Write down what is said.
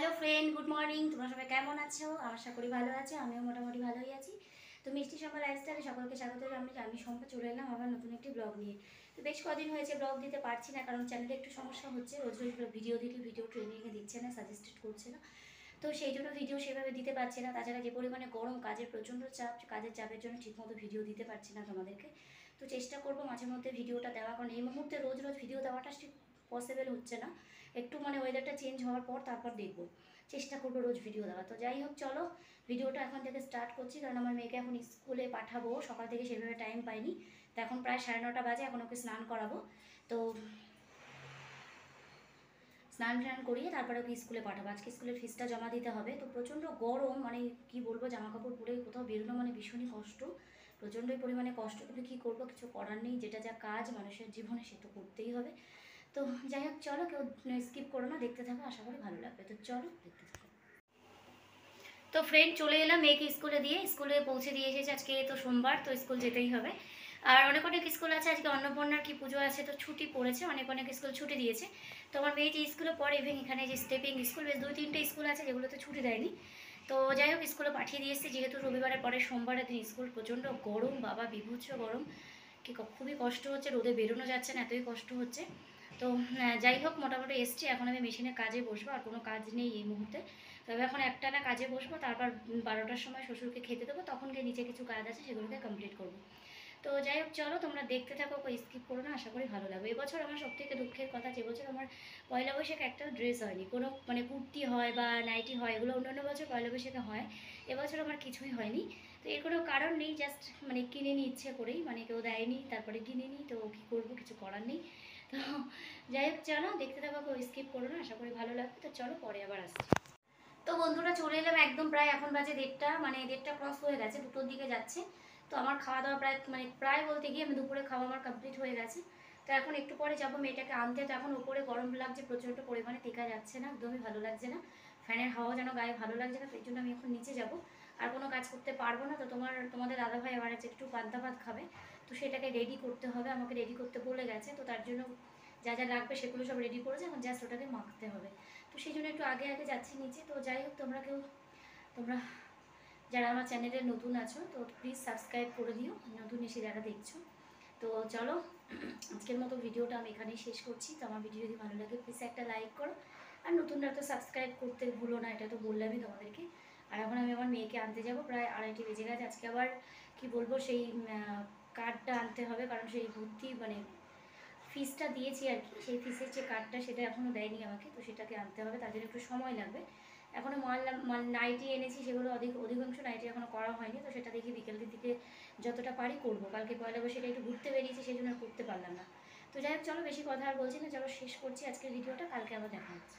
Hello friend, good morning. তোমরা সবাই কেমন আছো? আশা করি ভালো আছো। আমিও মোটামুটি ভালোই আছি। তো মিষ্টি সম্পা লাইফস্টাইলে সকলকে স্বাগত জানাই। আমি সম্পা চলে এলাম আমার নতুন একটি ব্লগ নিয়ে। তো বেশ কদিন হয়েছে ব্লগ দিতে পারছি না, কারণ চ্যানেলে একটু সমস্যা হচ্ছে। রোজ রোজ ভিডিও দিলে ভিডিও ট্রেনিংয়ে দিচ্ছে না, সাজেস্টেড করছে না। তো সেই জন্য ভিডিও সেভাবে দিতে পারছি না। তাছাড়া যে পরিমাণে গরম, কাজের প্রচণ্ড চাপ, কাজের চাপের জন্য ঠিকমতো ভিডিও দিতে পারছি না তোমাদেরকে। তো চেষ্টা করবো মাঝে মধ্যে ভিডিওটা দেওয়া, কারণ এই মুহূর্তে রোজ রোজ ভিডিও দেওয়াটা ঠিক পসিবল হচ্ছে না। একটু ওয়েদারটা চেঞ্জ হওয়ার পর তারপর দেখবো, চেষ্টা করবো রোজ ভিডিও দেওয়া। তো যাই হোক, চলো ভিডিওটা এখন থেকে স্টার্ট করছি, কারণ আমার মেয়েকে এখন স্কুলে পাঠাবো। সকাল থেকে সেভাবে টাইম পাইনি। তো এখন প্রায় 9:30 বাজে, এখন ওকে স্নান করাবো। তো স্নান টান করিয়ে তারপরে ওকে স্কুলে পাঠাবো। আজকে স্কুলের ফিসটা জমা দিতে হবে। তো প্রচণ্ড গরম, কি বলবো, জামা কাপড় পরে কোথাও বেরোনো ভীষণই কষ্ট, প্রচণ্ডই পরিমাণে কষ্ট। কিন্তু কী করবো, কিছু করার নেই। যেটা যা কাজ মানুষের জীবনে সে তো করতেই হবে। তো যাই হোক, চলো কেউ স্কিপ করো না, দেখতে থাকো, আশা করি ভালো লাগবে। তো চলো দেখতে থাকো। তো ফ্রেন্ড, চলে এলাম মেয়েকে স্কুলে দিয়ে, স্কুলে পৌঁছে দিয়ে এসেছি। আজকে তো সোমবার, তো স্কুল যেতেই হবে। আর অনেক অনেক স্কুল আছে, আজকে অন্নপূর্ণার কি পুজো আছে, তো ছুটি পড়েছে, অনেক অনেক স্কুল ছুটি দিয়েছে। তো আমার মেয়ে যে স্কুলে পড়ে, এবং এখানে যে স্টেপিং স্কুল, বেশ 2-3টে স্কুল আছে যেগুলোতে ছুটি দেয়নি। তো যাই হোক, স্কুলে পাঠিয়ে দিয়ে এসেছি, যেহেতু রবিবারের পরে সোমবারের দিন স্কুল। প্রচণ্ড গরম বাবা, বিভৎস গরম, খুবই কষ্ট হচ্ছে, রোদে বেরোনো যাচ্ছে না, এতই কষ্ট হচ্ছে। তো যাই হোক, মোটামুটি এসছি। এখন আমি মেশিনে কাজে বসবো, আর কোনো কাজ নেই এই মুহূর্তে। তবে এখন একটানা কাজে বসবো, তারপর 12টার সময় শ্বশুরকে খেতে দেবো, তখন গিয়ে নিচে কিছু কাজ আছে সেগুলোকে কমপ্লিট করবো। তো যাই হোক, চলো তোমরা দেখতে থাকো, স্কিপ করো না, আশা করি ভালো লাগবে। এবছর আমার সবথেকে দুঃখের কথা, যে বছর আমার পয়লা বৈশাখে একটা ড্রেস হয়নি, কোনো কুর্তি হয় বা নাইটি হয়, এগুলো অন্যান্য বছর পয়লা বৈশাখে হয়। এবছর আমার কিছুই হয়নি। তো এর কোনো কারণ নেই, জাস্ট কিনে নিই ইচ্ছে করেই, কেউ দেয়নি, তারপরে কিনে নিই। তো কী করবো, কিছু করার নেই। তো যাই হোক, চলো দেখতে থাকো, স্কিপ করো না, আশা করি ভালো লাগবে। তো চলো পরে আবার আসছি। তো বন্ধুরা, চলে এলাম একদম প্রায়, এখন বাজে 1:30, 1:30 ক্রস হয়ে গেছে, 2টোর দিকে যাচ্ছে। তো আমার খাওয়া দাওয়া প্রায় প্রায় বলতে গিয়ে আমি দুপুরে খাওয়া আমার কমপ্লিট হয়ে গেছে। তো এখন একটু পরে যাবো মেয়েটাকে আনতে। তো এখন উপরে গরম লাগছে প্রচণ্ড পরিমাণে, টেকা যাচ্ছে না, একদমই ভালো লাগছে না। ফ্যানের হাওয়া যেন গায়ে ভালো লাগছে না, তো এই জন্য আমি এখন নিচে যাব। আর কোনো কাজ করতে পারবো না। তো তোমাদের দাদাভাই আবার আছে একটু পান্তা ভাত খাবে, তো সেটাকে রেডি করতে হবে, আমাকে রেডি করতে বলে গেছে। তো তার জন্য যা যা লাগবে সেগুলো সব রেডি করেছে, এখন জাস্ট ওটাকে মাখতে হবে। তো সেই জন্য একটু আগে আগে যাচ্ছি নিচে। তো যাই হোক, তোমরা যারা আমার চ্যানেলে নতুন আছো, তো প্লিজ সাবস্ক্রাইব করে দিও, নতুন এসে যারা দেখছো। তো চলো, আজকের মতো ভিডিওটা আমি এখানেই শেষ করছি। তো আমার ভিডিও যদি ভালো লাগে প্লিজ একটা লাইক করো, আর নতুনরা তো সাবস্ক্রাইব করতে ভুলো না, এটা তো বললামই তোমাদেরকে। আর এখন আমি আমার মেয়েকে আনতে যাব, প্রায় 2:30 বেজে গেছে। আজকে আবার কি বলবো, সেই কার্ডটা আনতে হবে, কারণ সেই ভর্তি ফিসটা দিয়েছি আর কি, সেই ফিসের যে কার্ডটা সেটা এখনও দেয়নি আমাকে, তো সেটাকে আনতে হবে, তার জন্য একটু সময় লাগবে। এখনও নাইটি এনেছি, সেগুলো অধিকাংশ নাইটি এখনও করা হয়নি। তো সেটা দেখি বিকেলের দিকে যতটা পারি করবো। কালকে পয়লা বৈশাখে একটু ঘুরতে বেরিয়েছি, সেই জন্য করতে পারলাম না। তো যাই হোক, চলো বেশি কথা আর বলছি না, চলো শেষ করছি আজকের ভিডিওটা, কালকে আবার দেখা হচ্ছে।